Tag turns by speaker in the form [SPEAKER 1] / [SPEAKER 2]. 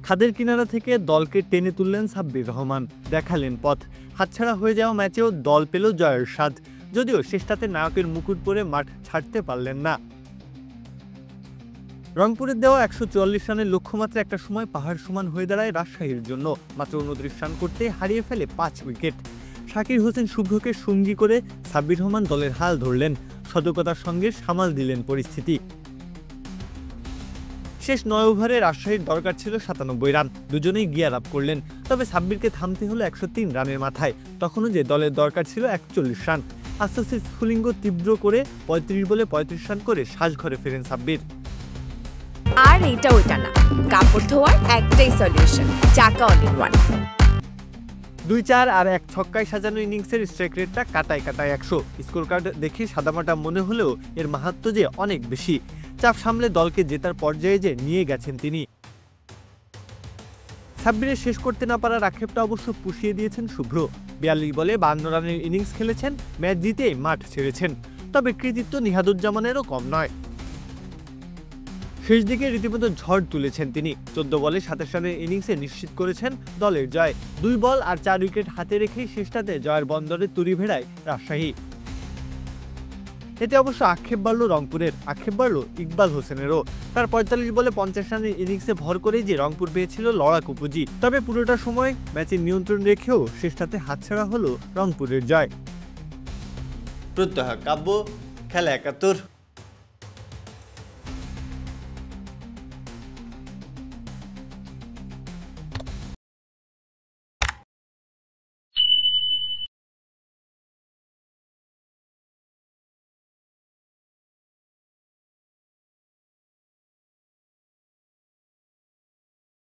[SPEAKER 1] খাদের কিনারা থেকে দলকে টেনে তুললেন সাব্বির রহমান, দেখালেন পথ। হাতছাড়া হয়ে যাওয়া ম্যাচেও দল পেল জয়ের স্বাদ, যদিও শেষটাতে নায়কের মুকুট পরে মাঠ ছাড়তে পারলেন না। রংপুরের দেওয়া ১৪৪ রানের লক্ষ্যমাত্রা একটা সময় পাহাড় সমান হয়ে দাঁড়ায় রাজশাহীর জন্য। মাত্র ২৯ রান করতে হারিয়ে ফেলে ৫ উইকেট। শাকির হোসেন শুভ্রকে সঙ্গী করে সাব্বির রহমান দলের হাল ধরলেন, সতর্কতার সঙ্গে সামাল দিলেন পরিস্থিতি। শেষ ৯ ওভারে রাজশাহীর দরকার ছিল ৯৭ রান, দুজনেই গিয়ার আপ করলেন। তবে সাব্বিরকে থামতে হলো ১০৩ রানের মাথায়, তখনও যে দলের দরকার ছিল ৪১ রান। আস্তে আস্তে স্ফুলিঙ্গ তীব্র করে ৩৫ বলে ৩৫ রান করে সাজঘরে ফেরেন সাব্বির।
[SPEAKER 2] আর এইটা ওইটা না, কাপড় ধোয়ার একটাই সলিউশন, চাকা অল ইন ওয়ান।
[SPEAKER 1] ২-৪ আর ১ ছক্কায় সাজানো ইনিংসের স্ট্রাইক রেটটা কাটায় ১০০। স্কোর কার্ড দেখে সাদামাটা মনে হলেও এর মাহাত্ম্য যে অনেক বেশি। চাপ সামলে দলকে জেতার পর্যায়ে যে নিয়ে গেছেন তিনি। সাব্বিরের শেষ করতে না পারার আক্ষেপটা অবশ্য পুষিয়ে দিয়েছেন শুভ্র। ৪২ বলে ৫২ রানের ইনিংস খেলেছেন, ম্যাচ জিতেই মাঠ ছেড়েছেন। তবে কৃতিত্ব নিহাদুজ্জামানেরও কম নয়। শেষ দিকে রীতিমতো ঝড় তুলেছেন তিনি। ১৪ বলে ২৭ রানের ইনিংসে নিশ্চিত করেছেন দলের জয়। ২ বল আর ৪ উইকেট হাতে রেখেই শেষটাতে জয়ের বন্দরে তুড়ি ভেড়ায় রাজশাহী। এতে অবশ্য আক্ষেপ বাড়ল রংপুরের, আক্ষেপ বাড়ল ইকবাল হোসেনেরও। তার ৪৫ বলে ৫০ রানের ইনিংসে ভর করেই যে রংপুর পেয়েছিল লড়াকু পুঁজি। তবে পুরোটা সময় ম্যাচের নিয়ন্ত্রণ রেখেও শেষটাতে হাতছাড়া হলো রংপুরের জয়। প্রত্যহ কাব্য, খেলা ৭১।